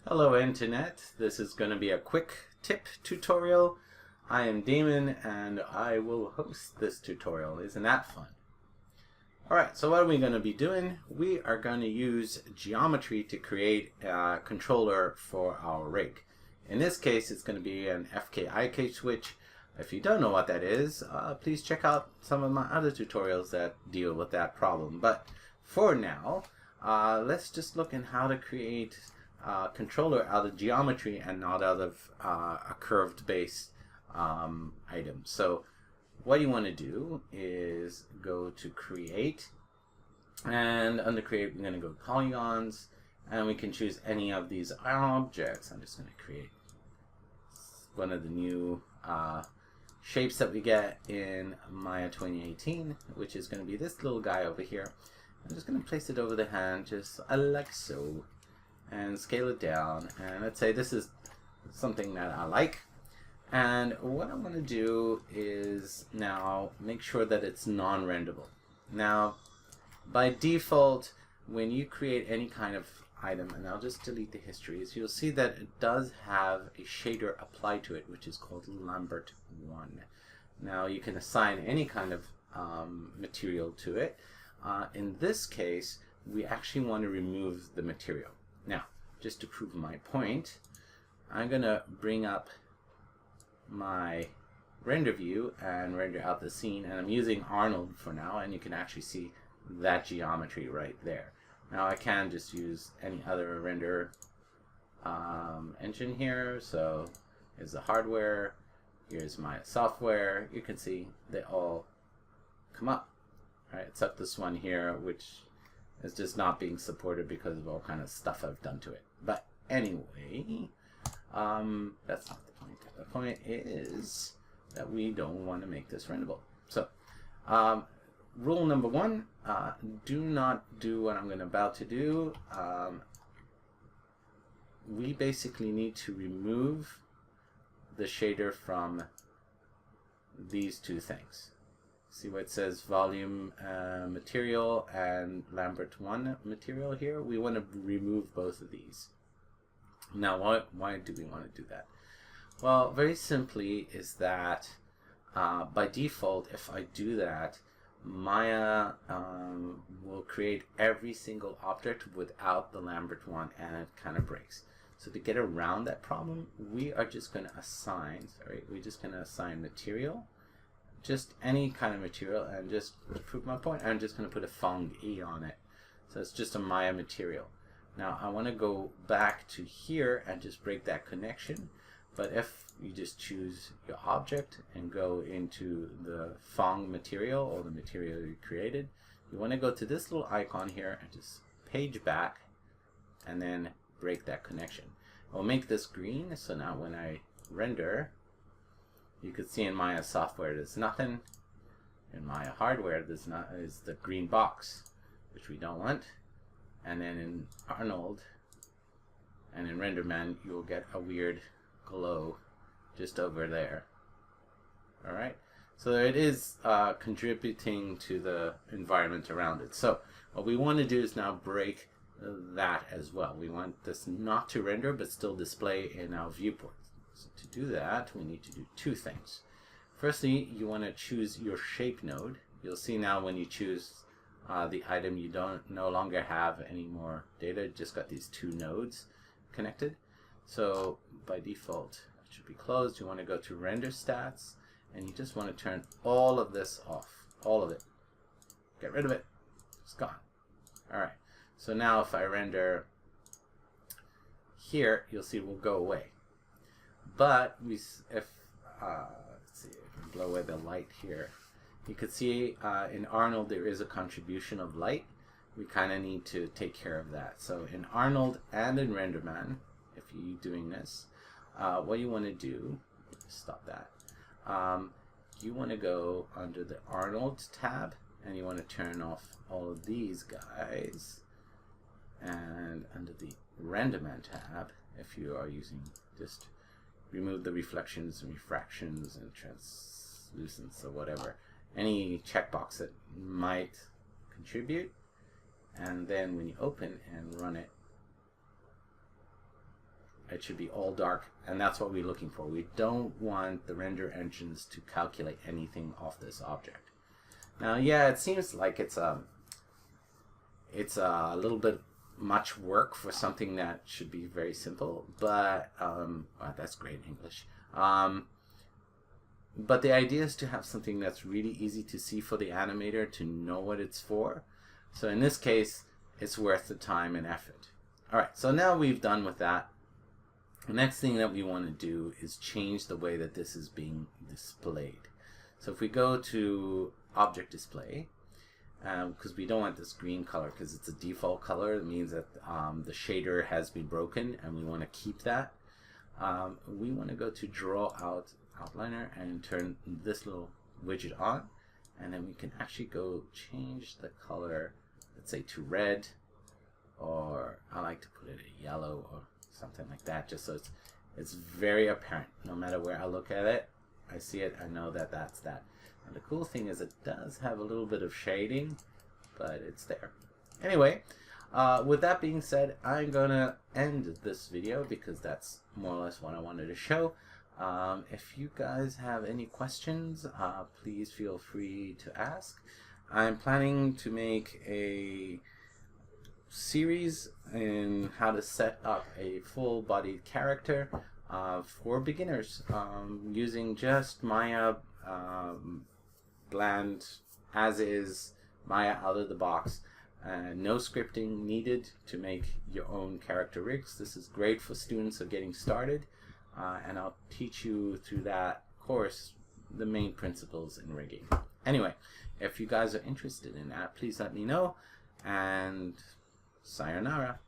Hello Internet, this is going to be a quick tip tutorial. I am Damon and I will host this tutorial. Isn't that fun? Alright, so what are we going to be doing? We are going to use geometry to create a controller for our rig. In this case it's going to be an FKIK switch. If you don't know what that is, please check out some of my other tutorials that deal with that problem. But for now, let's just look at how to create controller out of geometry and not out of a curved base item. So what you want to do is go to create, and under create we're going to go polygons, and we can choose any of these objects. I'm just going to create one of the new shapes that we get in Maya 2018, which is going to be this little guy over here. I'm just going to place it over the hand just like so, and scale it down, and let's say this is something that I like. And what I'm going to do is now make sure that it's non-renderable. Now by default, when you create any kind of item, and I'll just delete the histories, you'll see that it does have a shader applied to it, which is called Lambert 1. Now you can assign any kind of material to it. In this case, we actually want to remove the material. Now, just to prove my point, I'm going to bring up my render view and render out the scene, and I'm using Arnold for now, and you can actually see that geometry right there. Now I can just use any other render engine here. So here's the hardware, here's my software. You can see they all come up, right? Except this one here, which is just not being supported because of all kind of stuff I've done to it. But anyway, that's not the point. The point is that we don't want to make this renderable. So rule number one, do not do what I'm about to do. We basically need to remove the shader from these two things. See what it says, volume material and Lambert 1 material here? We want to remove both of these. Now why do we want to do that? Well, very simply is that by default, if I do that, Maya will create every single object without the Lambert 1, and it kind of breaks. So to get around that problem, we are just going to assign, material, just any kind of material, and just to prove my point, I'm just going to put a Fong E on it. So it's just a Maya material. Now I want to go back to here and just break that connection. But if you just choose your object and go into the Fong material, or the material you created, you want to go to this little icon here and just page back and then break that connection. I'll make this green, so now when I render, you can see in Maya software there's nothing. In Maya hardware there's not, is the green box, which we don't want. And then in Arnold and in RenderMan, you'll get a weird glow just over there. Alright, so it is contributing to the environment around it. So what we want to do is now break that as well. We want this not to render but still display in our viewport. So to do that, we need to do two things. Firstly, you want to choose your shape node. You'll see now when you choose the item, you no longer have any more data, just got these two nodes connected. So by default it should be closed. You want to go to render stats, and you just want to turn all of this off, all of it. Get rid of it, it's gone. Alright, so now if I render here, you'll see it will go away. But let's see, I can blow away the light here. You can see in Arnold there is a contribution of light. We kind of need to take care of that. So in Arnold and in RenderMan, if you're doing this, what you want to do, stop that, you want to go under the Arnold tab, and you want to turn off all of these guys, and under the RenderMan tab, if you are using, just remove the reflections and refractions and translucence or whatever, any checkbox that might contribute. And then when you open and run it, It should be all dark, and that's what we're looking for. We don't want the render engines to calculate anything off this object. Now, yeah, it seems like it's a little bit much work for something that should be very simple, but well, that's great in English. But the idea is to have something that's really easy to see for the animator to know what it's for. So in this case, it's worth the time and effort. All right, so now we've done with that. The next thing that we want to do is change the way that this is being displayed. So if we go to Object Display, because we don't want this green color because it's a default color, it means that the shader has been broken and we want to keep that. We want to go to Draw Out Outliner and turn this little widget on, and then we can actually go change the color, let's say to red, or I like to put it at yellow or something like that, just so it's very apparent. No matter where I look at it, I see it, I know that that's that. And the cool thing is it does have a little bit of shading, but it's there. Anyway, with that being said, I'm gonna end this video because that's more or less what I wanted to show. If you guys have any questions, please feel free to ask. I'm planning to make a series in how to set up a full-bodied character for beginners using just Maya bland as is, Maya out of the box. No scripting needed to make your own character rigs. This is great for students who are getting started, and I'll teach you through that course the main principles in rigging. Anyway, if you guys are interested in that, please let me know, and sayonara.